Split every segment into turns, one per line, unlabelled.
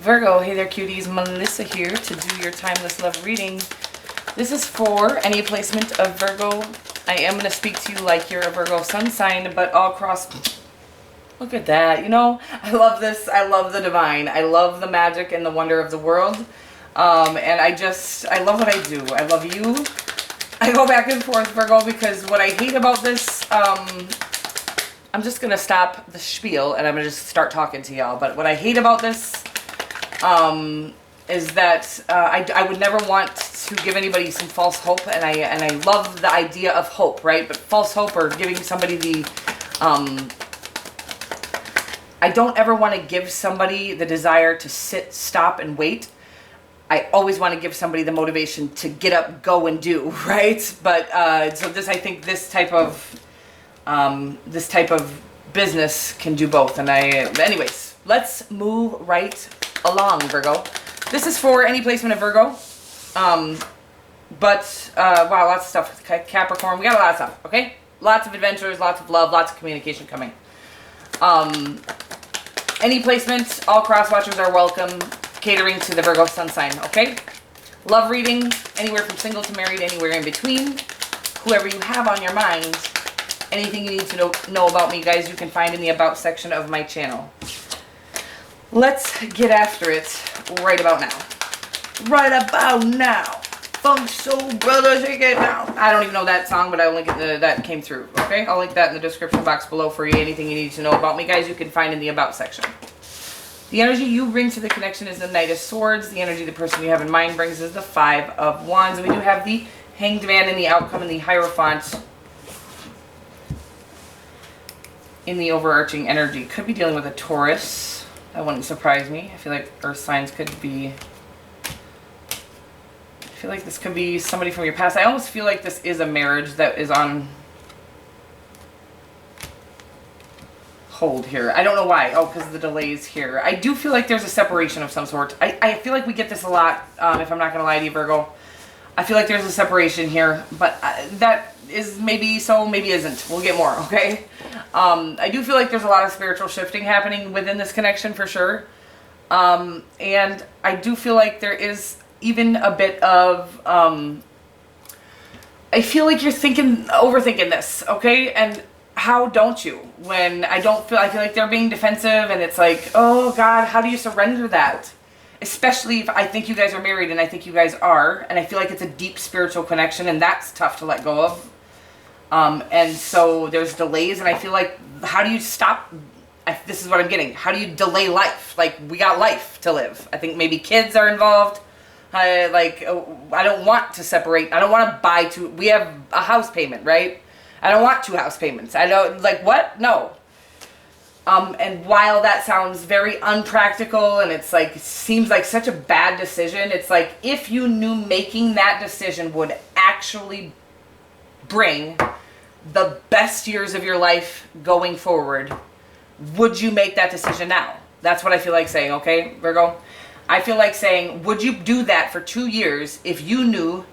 Virgo, hey there cuties, Melissa here to do your timeless love reading. This is for any placement of Virgo. I am going to speak to you like you're a Virgo sun sign, but all cross. Look at that, you know, I love this. I love the divine. I love the magic and the wonder of the world. And I love what I do. I love you. I go back and forth, Virgo, because what I hate about this, I'm just going to stop the spiel and I'm going to just start talking to y'all. But what I hate about this is that I would never want to give anybody some false hope, and I love the idea of hope, right? But false hope or giving somebody the I don't ever want to give somebody the desire to sit, stop, and wait. I always want to give somebody the motivation to get up, go, and do, right? But so this, I think, this type of business can do both. And anyways, let's move right along, Virgo. This is for any placement of Virgo. Wow, lots of stuff. Capricorn, we got a lot of stuff, okay? Lots of adventures, lots of love, lots of communication coming. Any placement, all cross watchers are welcome, catering to the Virgo sun sign, okay? Love reading, anywhere from single to married, anywhere in between. Whoever you have on your mind, anything you need to know about me, guys, you can find in the About section of my channel. Let's get after it right about now. Right about now. Funk Soul Brothers, shake it now. I don't even know that song, but I'll link it, that came through, okay? I'll link that in the description box below for you. Anything you need to know about me, guys, you can find in the About section. The energy you bring to the connection is the Knight of Swords. The energy the person you have in mind brings is the Five of Wands. And we do have the Hanged Man in the outcome and the Hierophant in the overarching energy. Could be dealing with a Taurus. That wouldn't surprise me. I feel like earth signs could be... I feel like this could be somebody from your past. I almost feel like this is a marriage that is on hold here. I don't know why. Oh, because of the delays here. I do feel like there's a separation of some sort. I feel like we get this a lot, if I'm not going to lie to you, Virgo. I feel like there's a separation here, but that is maybe so, maybe isn't. We'll get more, okay? I do feel like there's a lot of spiritual shifting happening within this connection for sure. And I do feel like there is even a bit of, I feel like you're overthinking this, okay? And how don't you? When I feel like they're being defensive and it's like, oh God, how do you surrender that? Especially if I think you guys are married, and I think you guys are, and I feel like it's a deep spiritual connection, and that's tough to let go of. And so there's delays, and I feel like, how do you stop? This is what I'm getting. How do you delay life? Like, we got life to live. I think maybe kids are involved. I don't want to separate. I don't want to buy two. We have a house payment, right? I don't want two house payments. I don't, like, what? No. And while that sounds very unpractical and it's like, seems like such a bad decision, it's like, if you knew making that decision would actually bring the best years of your life going forward, would you make that decision now? That's what I feel like saying, okay, Virgo? I feel like saying, would you do that for 2 years if you knew,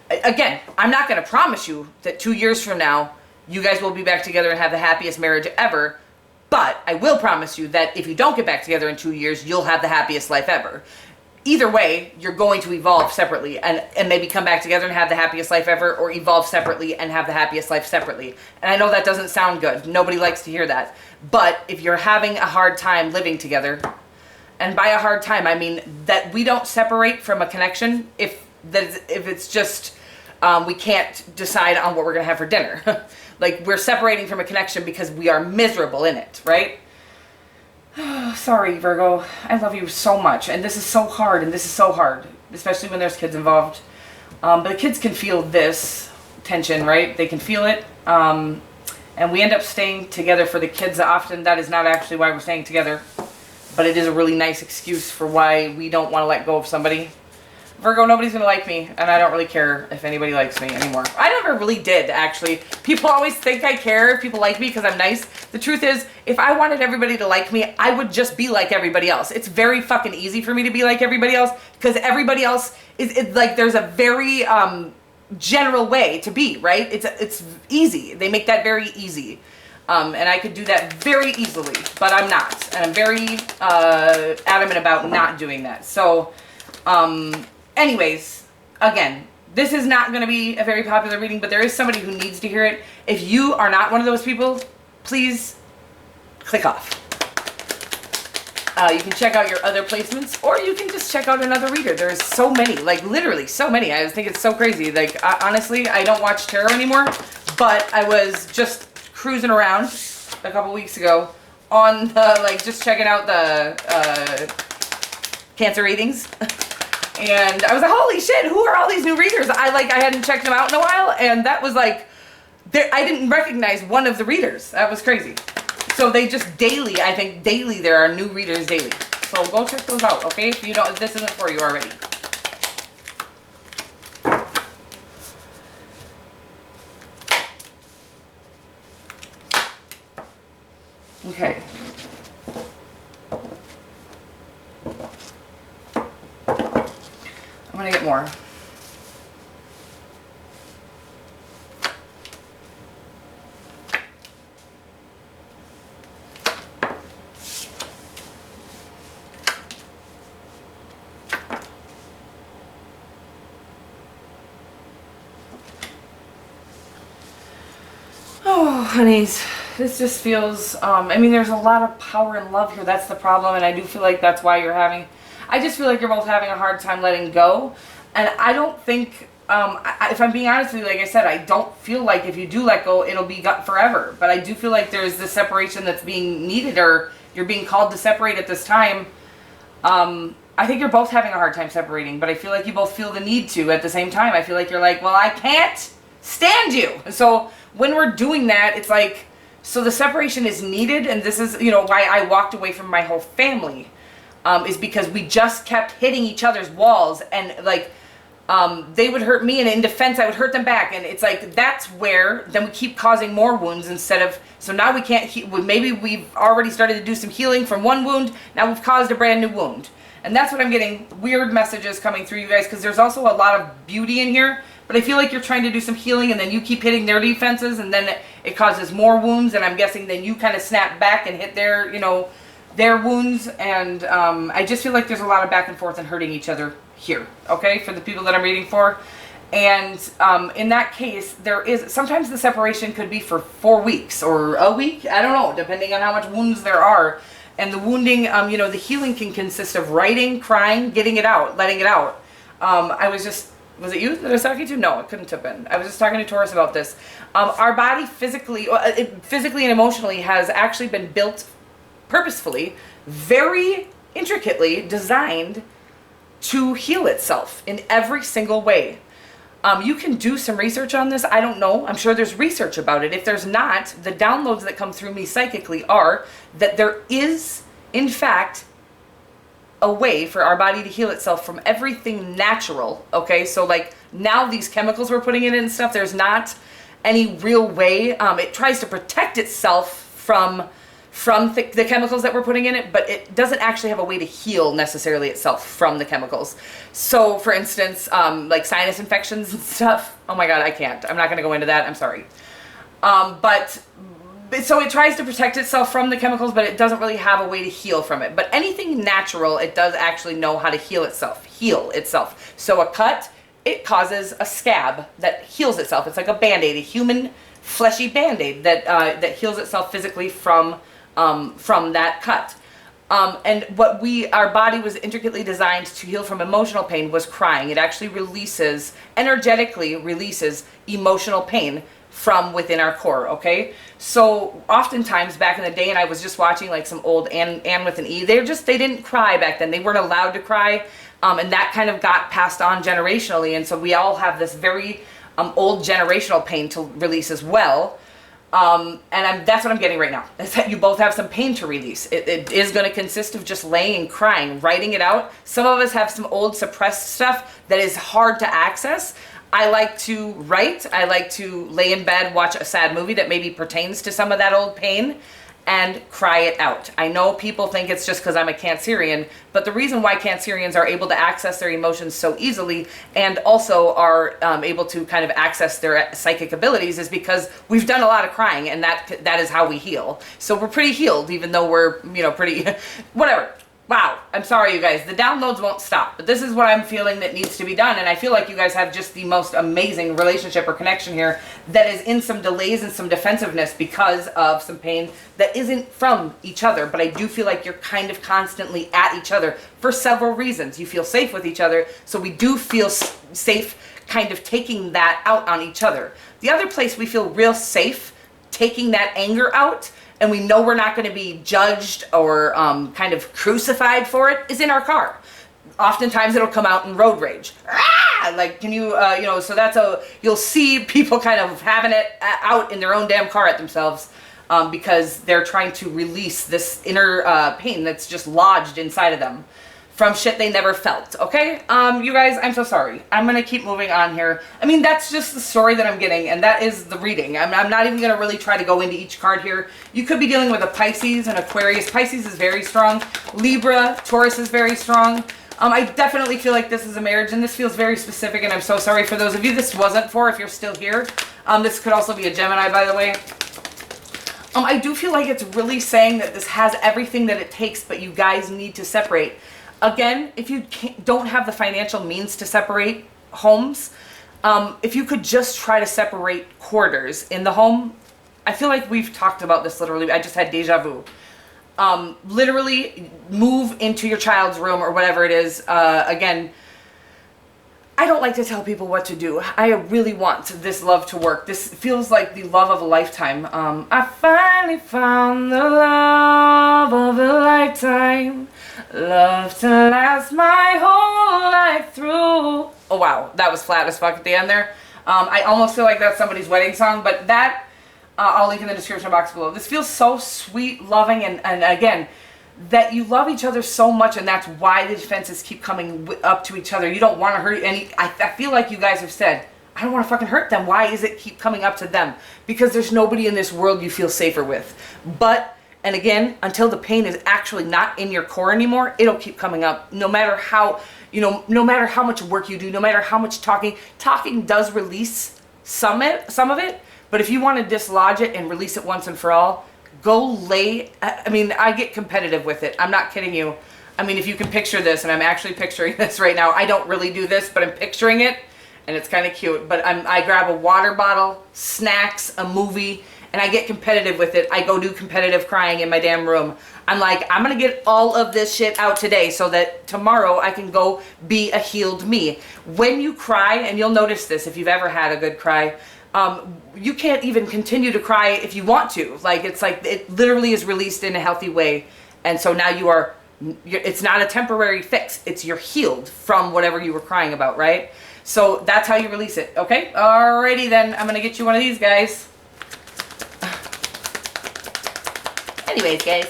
again, I'm not going to promise you that 2 years from now, you guys will be back together and have the happiest marriage ever, but I will promise you that if you don't get back together in 2 years, you'll have the happiest life ever. Either way, you're going to evolve separately and maybe come back together and have the happiest life ever, or evolve separately and have the happiest life separately. And I know that doesn't sound good. Nobody likes to hear that. But if you're having a hard time living together, and by a hard time, I mean that we don't separate from a connection if it's just we can't decide on what we're going to have for dinner. Like, we're separating from a connection because we are miserable in it, right? Sorry, Virgo. I love you so much. And this is so hard, and this is so hard, especially when there's kids involved. But the kids can feel this tension, right? They can feel it. And we end up staying together for the kids. Often that is not actually why we're staying together. But it is a really nice excuse for why we don't want to let go of somebody. Virgo, nobody's going to like me, and I don't really care if anybody likes me anymore. I never really did, actually. People always think I care if people like me because I'm nice. The truth is, if I wanted everybody to like me, I would just be like everybody else. It's very fucking easy for me to be like everybody else because everybody else is like, there's a very general way to be, right? It's easy. They make that very easy. And I could do that very easily, but I'm not. And I'm very adamant about not doing that. So, anyways, again, this is not going to be a very popular reading, but there is somebody who needs to hear it. If you are not one of those people, please click off. You can check out your other placements, or you can just check out another reader. There's so many, like literally so many. I think it's so crazy. Like, honestly, I don't watch tarot anymore, but I was just cruising around a couple weeks ago on the, like, just checking out the Cancer readings. And I was like, holy shit, who are all these new readers? I hadn't checked them out in a while, and that was like, I didn't recognize one of the readers. That was crazy. So they just daily, I think daily there are new readers daily. So go check those out, okay? If you don't, if this isn't for you already. Okay. I'm gonna get more. Oh, honeys, this just feels, I mean, there's a lot of power and love here. That's the problem, and I do feel like that's why you're having, I just feel like you're both having a hard time letting go. And I don't think, if I'm being honest with you, like I said, I don't feel like if you do let go, it'll be forever. But I do feel like there's this separation that's being needed, or you're being called to separate at this time. I think you're both having a hard time separating, but I feel like you both feel the need to at the same time. I feel like you're like, well, I can't stand you. So when we're doing that, it's like, so the separation is needed, and this is, you know, why I walked away from my whole family, is because we just kept hitting each other's walls, and like, they would hurt me, and in defense, I would hurt them back, and it's like, that's where, then we keep causing more wounds instead of, so now we can't, maybe we've already started to do some healing from one wound, now we've caused a brand new wound. And that's what I'm getting, weird messages coming through, you guys, because there's also a lot of beauty in here. But I feel like you're trying to do some healing, and then you keep hitting their defenses, and then it causes more wounds, and I'm guessing then you kind of snap back and hit their, you know, their wounds. And I just feel like there's a lot of back and forth and hurting each other here, okay, for the people that I'm reading for. And in that case, there is, sometimes the separation could be for 4 weeks or a week, I don't know, depending on how much wounds there are. And the wounding, you know, the healing can consist of writing, crying, getting it out, letting it out. Was it you that I was talking to? No, it couldn't have been. I was just talking to Taurus about this. Our body physically and emotionally has actually been built purposefully, very intricately designed to heal itself in every single way. You can do some research on this. I don't know. I'm sure there's research about it. If there's not, the downloads that come through me psychically are that there is, in fact, a way for our body to heal itself from everything natural, okay? So like now these chemicals we're putting in it and stuff, there's not any real way. It tries to protect itself from the chemicals that we're putting in it, but it doesn't actually have a way to heal necessarily itself from the chemicals. So for instance, like sinus infections and stuff, oh my God, I can't. I'm not gonna go into that, I'm sorry. So it tries to protect itself from the chemicals, but it doesn't really have a way to heal from it. But anything natural, it does actually know how to heal itself. So a cut, it causes a scab that heals itself. It's like a Band-Aid, a human fleshy Band-Aid that heals itself physically from that cut. And our body was intricately designed to heal from emotional pain was crying. It actually energetically releases emotional pain from within our core, okay? So oftentimes back in the day, and I was just watching like some old Anne with an E, they didn't cry back then. They weren't allowed to cry, and that kind of got passed on generationally, and so we all have this very old generational pain to release as well. That's what I'm getting right now, is that you both have some pain to release. It is going to consist of just laying and crying, writing it out. Some of us have some old suppressed stuff that is hard to access. I like to write. I like to lay in bed, watch a sad movie that maybe pertains to some of that old pain, and cry it out. I know people think it's just because I'm a Cancerian, but the reason why Cancerians are able to access their emotions so easily and also are able to kind of access their psychic abilities is because we've done a lot of crying, and that is how we heal. So we're pretty healed, even though we're, pretty, whatever. Wow, I'm sorry, you guys. The downloads won't stop, but this is what I'm feeling that needs to be done, and I feel like you guys have just the most amazing relationship or connection here that is in some delays and some defensiveness because of some pain that isn't from each other, but I do feel like you're kind of constantly at each other for several reasons. You feel safe with each other, so we do feel safe kind of taking that out on each other. The other place we feel real safe taking that anger out, and we know we're not going to be judged or kind of crucified for it, is in our car. Oftentimes it'll come out in road rage. Ah! Like, can you, so you'll see people kind of having it out in their own damn car at themselves because they're trying to release this inner pain that's just lodged inside of them from shit they never felt, okay? You guys, I'm so sorry. I'm gonna keep moving on here. I mean, that's just the story that I'm getting, and that is the reading. I'm not even gonna really try to go into each card here. You could be dealing with a Pisces, an Aquarius. Pisces is very strong. Libra, Taurus is very strong. I definitely feel like this is a marriage, and this feels very specific, and I'm so sorry for those of you this wasn't for, if you're still here. This could also be a Gemini, by the way. I do feel like it's really saying that this has everything that it takes, but you guys need to separate. Again, if you don't have the financial means to separate homes, if you could just try to separate quarters in the home, I feel like we've talked about this literally. I just had deja vu. Literally move into your child's room or whatever it is. Again, I don't like to tell people what to do. I really want this love to work. This feels like the love of a lifetime. I finally found the love of a lifetime. Love to last my whole life through. Oh wow, that was flat as fuck at the end there. I almost feel like that's somebody's wedding song, but that, I'll link in the description box below. This feels so sweet, loving, and again, that you love each other so much, and that's why the defenses keep coming up to each other. You don't want to hurt any. I feel like you guys have said, I don't want to fucking hurt them. Why is it keep coming up to them? Because there's nobody in this world you feel safer with. But, and again, until the pain is actually not in your core anymore, it'll keep coming up. No matter how, no matter how much work you do, no matter how much talking does release some of it. But if you want to dislodge it and release it once and for all, go lay. I mean, I get competitive with it. I'm not kidding you. I mean, if you can picture this, and I'm actually picturing this right now. I don't really do this, but I'm picturing it, and it's kind of cute. But I grab a water bottle, snacks, a movie, and I get competitive with it. I go do competitive crying in my damn room. I'm like, I'm going to get all of this shit out today so that tomorrow I can go be a healed me. When you cry, and you'll notice this if you've ever had a good cry, you can't even continue to cry if you want to. Like, it's like it literally is released in a healthy way. And so now it's not a temporary fix. It's you're healed from whatever you were crying about, right? So that's how you release it, okay? Alrighty then, I'm going to get you one of these guys. Anyways, guys,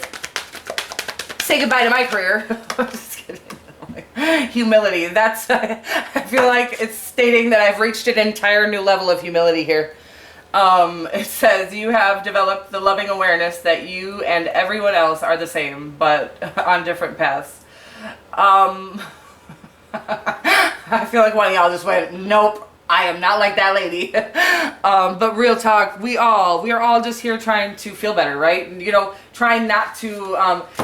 say goodbye to my career. I'm just kidding. Humility. That's, I feel like it's stating that I've reached an entire new level of humility here. It says you have developed the loving awareness that you and everyone else are the same, but on different paths. I feel like one of y'all just went, nope. I am not like that lady. But real talk, we are all just here trying to feel better, right? Trying not to,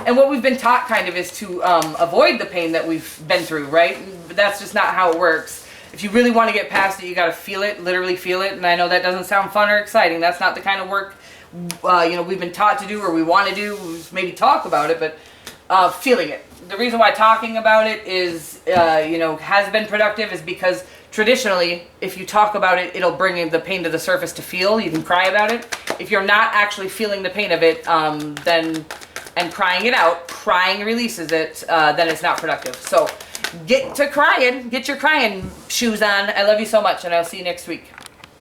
and what we've been taught kind of is to avoid the pain that we've been through, right? But that's just not how it works. If you really want to get past it, you got to feel it, literally feel it. And I know that doesn't sound fun or exciting. That's not the kind of work, we've been taught to do or we want to do. Maybe talk about it, but feeling it. The reason why talking about it is, has been productive is because traditionally, if you talk about it, it'll bring the pain to the surface to feel. You can cry about it. If you're not actually feeling the pain of it, and crying it out, crying releases it, then it's not productive. So get to crying. Get your crying shoes on. I love you so much, and I'll see you next week.